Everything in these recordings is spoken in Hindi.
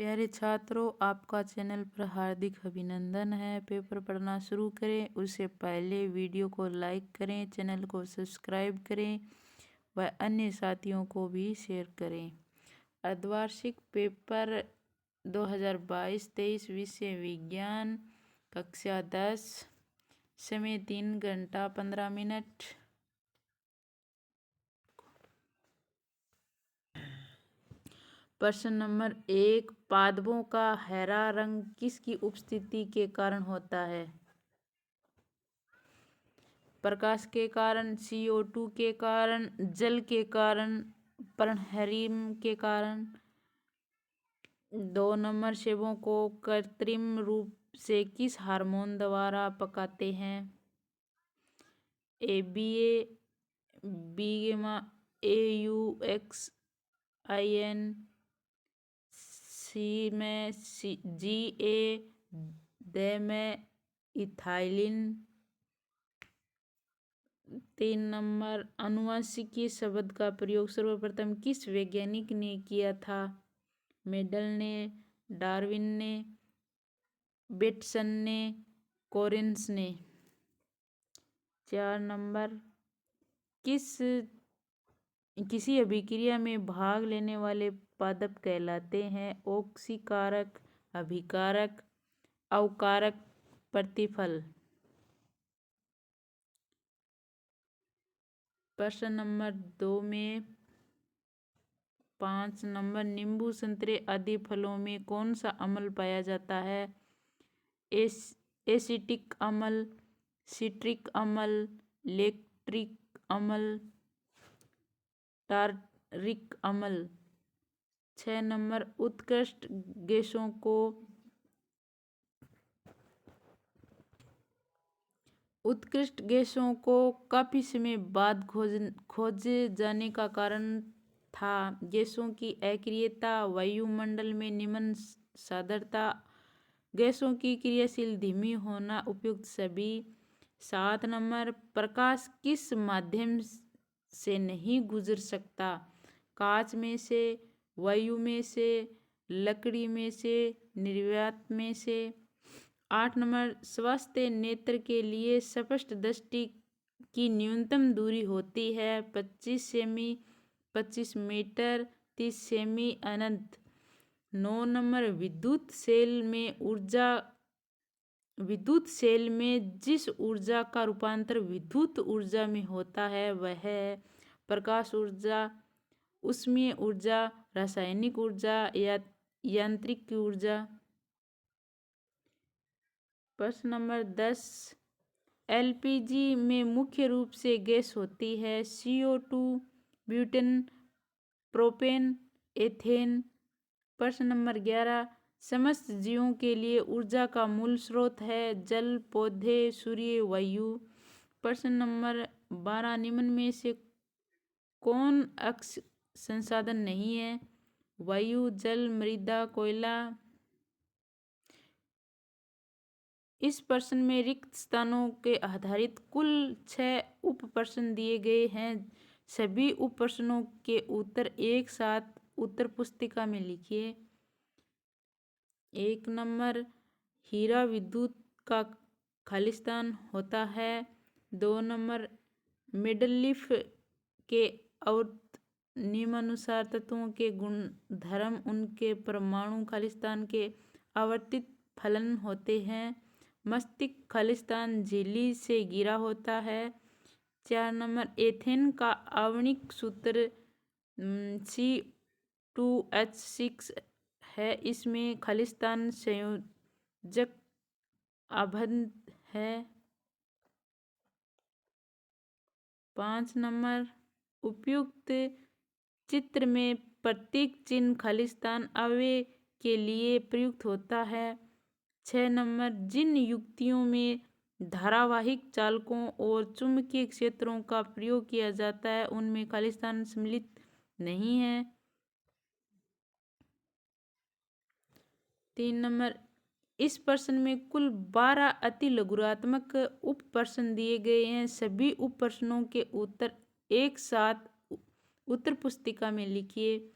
प्यारे छात्रों, आपका चैनल पर हार्दिक अभिनंदन है। पेपर पढ़ना शुरू करें उससे पहले वीडियो को लाइक करें, चैनल को सब्सक्राइब करें व अन्य साथियों को भी शेयर करें। अर्धवार्षिक पेपर 2022-23 विषय विज्ञान, कक्षा 10, समय 3 घंटा 15 मिनट। प्रश्न नंबर 1, पादपों का हरा रंग किसकी उपस्थिति के कारण होता है? प्रकाश के कारण, CO2 के कारण, जल के कारण, पर्णहरित के कारण। 2 नंबर, सेबों को कृत्रिम रूप से किस हार्मोन द्वारा पकाते हैं? ABA, बीगेमा, AUXIN, सी में GA, D में इथाइलिन। 3 नंबर, आनुवंशिकी शब्द का प्रयोग सर्वप्रथम किस वैज्ञानिक ने किया था? मेंडल ने, डार्विन ने, बेटसन ने, कोरिन्स ने। 4 नंबर, किसी अभिक्रिया में भाग लेने वाले पादप कहलाते हैं? ऑक्सीकारक, अभिकारक, अवकारक, प्रतिफल। प्रश्न नंबर 2 में 5 नंबर, नींबू, संतरे आदि फलों में कौन सा अम्ल पाया जाता है? एसिटिक अम्ल, सिट्रिक अम्ल, लैक्टिक अम्ल, टार्टरिक अम्ल। 6 नंबर, उत्कृष्ट गैसों को काफी समय बाद खोजे जाने का कारण था? गैसों की अक्रियता, वायुमंडल में निम्न सांद्रता, गैसों की क्रियाशील धीमी होना, उपयुक्त सभी। 7 नंबर, प्रकाश किस माध्यम से नहीं गुजर सकता? कांच में से, वायु में से, लकड़ी में से, निर्वात में से। 8 नंबर, स्वस्थ नेत्र के लिए स्पष्ट दृष्टि की न्यूनतम दूरी होती है? 25 सेमी, 25 मीटर, 30 सेमी अनंत। 9 नंबर, विद्युत सेल में जिस ऊर्जा का रूपांतर विद्युत ऊर्जा में होता है वह है? प्रकाश ऊर्जा, ऊष्मीय ऊर्जा, रासायनिक ऊर्जा या यांत्रिक ऊर्जा। प्रश्न नंबर 10, LPG में मुख्य रूप से गैस होती है? CO2, butane, propane, ethane. प्रश्न नंबर 11, समस्त जीवों के लिए ऊर्जा का मूल स्रोत है? जल, पौधे, सूर्य, वायु। प्रश्न नंबर 12, निम्न में से कौन अक्षय संसाधन नहीं है? वायु, जल, मृदा, कोयला। इस प्रश्न में रिक्त स्थानों के आधारित कुल 6 उप प्रश्न दिए गए हैं। सभी उप प्रश्नों के उत्तर एक साथ उत्तर पुस्तिका में लिखिए। 1 नंबर, हीरा विद्युत का खालिस्तान होता है? 2 नंबर, मेंडलीफ के अववर्त नियमानुसार तत्वों के गुणधर्म उनके परमाणु खालिस्तान के आवर्तित फलन होते हैं? मस्तिष्क खालिस्तान झिल्ली से घिरा होता है? 4 नंबर, एथेन का आणविक सूत्र C2H6 है, इसमें खालिस्तान संयोजक आबद्ध है? 5 नंबर, उपयुक्त चित्र में प्रतीक चिन्ह खालिस्तान अवयव के लिए प्रयुक्त होता है? 6 नंबर, जिन युक्तियों में धारावाहिक चालकों और चुंबकीय क्षेत्रों का प्रयोग किया जाता है उनमें खालिस्तान सम्मिलित नहीं है? 3 नंबर, इस प्रश्न में कुल 12 अति लघुत्तमात्मक उप प्रश्न दिए गए हैं। सभी उप प्रश्नों के उत्तर एक साथ उत्तर पुस्तिका में लिखिए।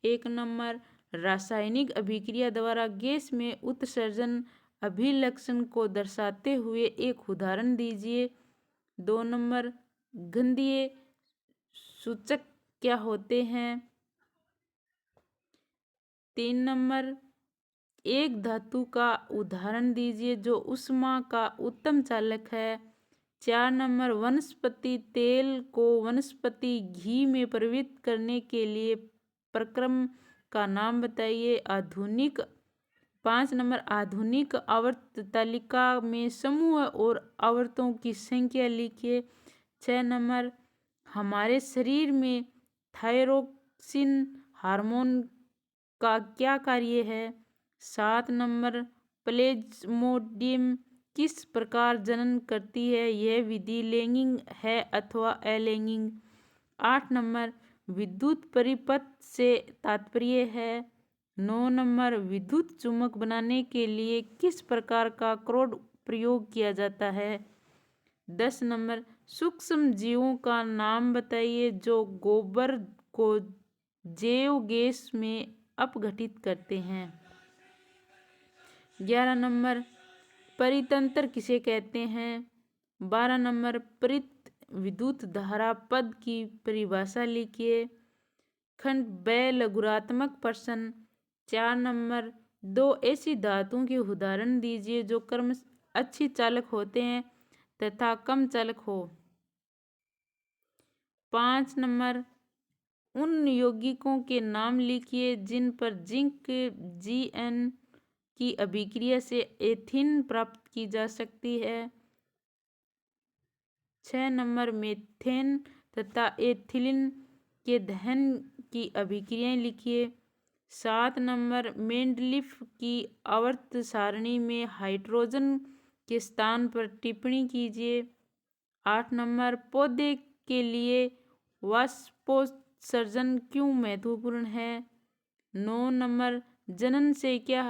1 नंबर, रासायनिक अभिक्रिया द्वारा गैस में उत्सर्जन अभिलक्षण को दर्शाते हुए एक उदाहरण दीजिए। 2 नंबर, गंधीय सूचक क्या होते हैं? 3 नंबर, एक धातु का उदाहरण दीजिए जो ऊष्मा का उत्तम चालक है। 4 नंबर, वनस्पति तेल को वनस्पति घी में परिवर्तित करने के लिए प्रक्रम का नाम बताइए। 5 नंबर, आधुनिक आवर्त तालिका में समूह और आवर्तों की संख्या लिखिए। 6 नंबर, हमारे शरीर में थायरोक्सिन हार्मोन का क्या कार्य है? 7 नंबर, प्लेज्मोडियम किस प्रकार जनन करती है? यह विधि लैंगिक है अथवा अलैंगिक? 8 नंबर, विद्युत परिपथ से तात्पर्य है? 9 नंबर, विद्युत चुम्बक बनाने के लिए किस प्रकार का क्रोड प्रयोग किया जाता है? 10 नंबर, सूक्ष्म जीवों का नाम बताइए जो गोबर को जैव गैस में अपघटित करते हैं। 11 नंबर, परितंत्र किसे कहते हैं? 12 नंबर, प्रेरित विद्युत धारा पद की परिभाषा लिखिए। खंड ब, लघुरात्मक प्रश्न। 4 नंबर, 2 ऐसी धातुओं के उदाहरण दीजिए जो क्रम अच्छी चालक होते हैं तथा कम चालक हो। 5 नंबर, उन यौगिकों के नाम लिखिए जिन पर जिंक Zn की अभिक्रिया से एथीन प्राप्त की जा सकती है। 6 नंबर, मीथेन तथा एथिलीन के दहन की अभिक्रियाएं लिखिए। 7 नंबर, मेंडलीफ की आवर्त सारणी में हाइड्रोजन के स्थान पर टिप्पणी कीजिए। 8 नंबर, पौधे के लिए वाष्पोत्सर्जन क्यों महत्वपूर्ण है? 9 नंबर, जनन से क्या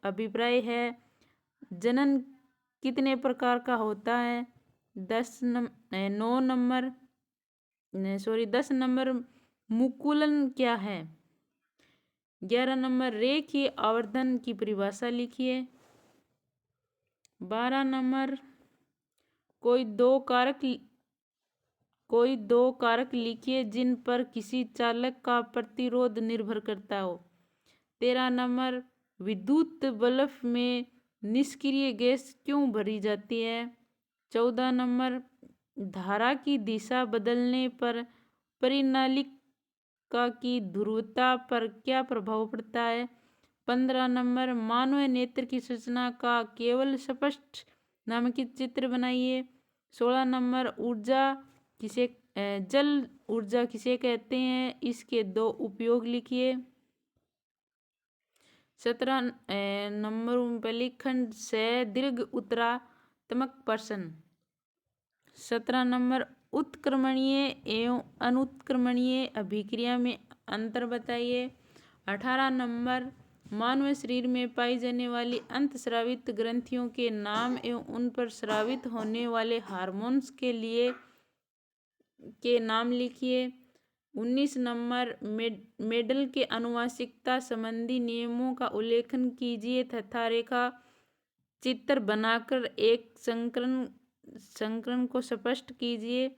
अभिप्राय है? जनन कितने प्रकार का होता है? 10 नंबर, मुकुलन क्या है? 11 नंबर, रेखीय आवर्धन की परिभाषा लिखिए। 12 नंबर, कोई दो कारक लिखिए जिन पर किसी चालक का प्रतिरोध निर्भर करता हो। 13 नंबर, विद्युत बल्ब में निष्क्रिय गैस क्यों भरी जाती है? 14 नंबर, धारा की दिशा बदलने पर परिनालिका की ध्रुवता पर क्या प्रभाव पड़ता है? 15 नंबर, मानव नेत्र की संरचना का केवल स्पष्ट नामांकित चित्र बनाइए। 16 नंबर, जल ऊर्जा किसे कहते हैं? इसके 2 उपयोग लिखिए। 17 नंबर, पहली खंड से दीर्घ उत्तरात्मक प्रश्न। 17 नंबर, उत्क्रमणीय एवं अनुत्क्रमणीय अभिक्रिया में अंतर बताइए। 18 नंबर, मानव शरीर में पाई जाने वाली अंतःस्रावित ग्रंथियों के नाम एवं उन पर स्रावित होने वाले हार्मोन्स के नाम लिखिए। 19 नंबर, मेंडल के आनुवंशिकता संबंधी नियमों का उल्लेखन कीजिए तथा रेखा चित्र बनाकर एक संकरण को स्पष्ट कीजिए।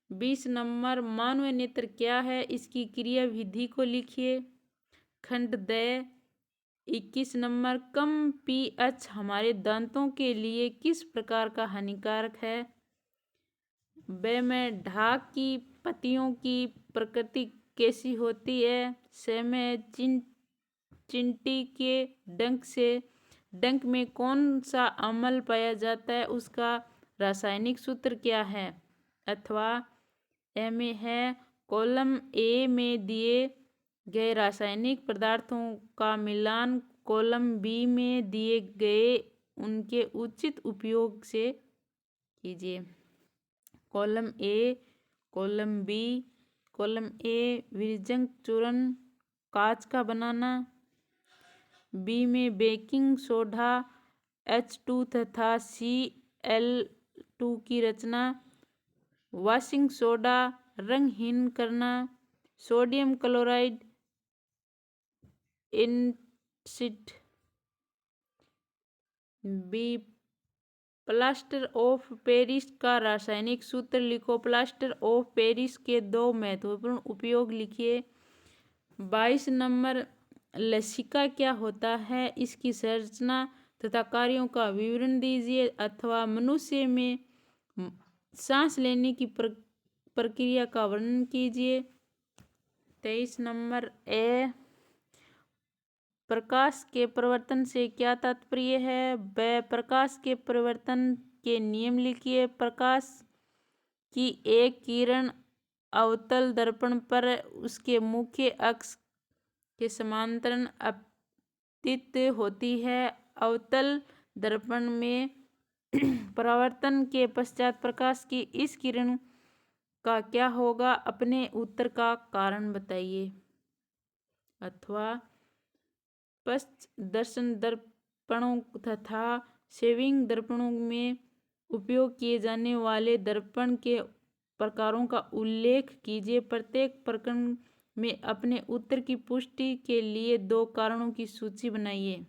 20 नंबर, मानव नेत्र क्या है? इसकी क्रिया विधि को लिखिए। खंड द। 21 नंबर, कम पीएच हमारे दांतों के लिए किस प्रकार का हानिकारक है? ब में, ढाक की पत्तियों की प्रकृति कैसी होती है? स में, चींटी के डंक में कौन सा अम्ल पाया जाता है? उसका रासायनिक सूत्र क्या है? अथवा ए में है, कॉलम ए में दिए गए रासायनिक पदार्थों का मिलान कॉलम बी में दिए गए उनके उचित उपयोग से कीजिए। Column A, column B. Column A, विरजक चूर्ण कांच का बनाना। बी में, बेकिंग सोडा H2 तथा Cl2 की रचना। वॉशिंग सोडा रंगहीन करना। सोडियम क्लोराइड इंसिड बी। प्लास्टर ऑफ पेरिस का रासायनिक सूत्र लिखो। प्लास्टर ऑफ पेरिस के दो महत्वपूर्ण उपयोग लिखिए। 22 नंबर, लसिका क्या होता है, इसकी संरचना तथा कार्यों का विवरण दीजिए अथवा मनुष्य में सांस लेने की प्रक्रिया का वर्णन कीजिए। 23 नंबर ए, प्रकाश के परिवर्तन से क्या तात्पर्य है। ब, प्रकाश के परिवर्तन के नियम लिखिए। प्रकाश की एक किरण अवतल दर्पण पर उसके मुख्य अक्ष के समांतर आपतित होती है। अवतल दर्पण में परावर्तन के पश्चात प्रकाश की इस किरण का क्या होगा, अपने उत्तर का कारण बताइए। अथवा पश्चदर्शन दर्पणों तथा सेविंग दर्पणों में उपयोग किए जाने वाले दर्पण के प्रकारों का उल्लेख कीजिए। प्रत्येक प्रकरण में अपने उत्तर की पुष्टि के लिए 2 कारणों की सूची बनाइए।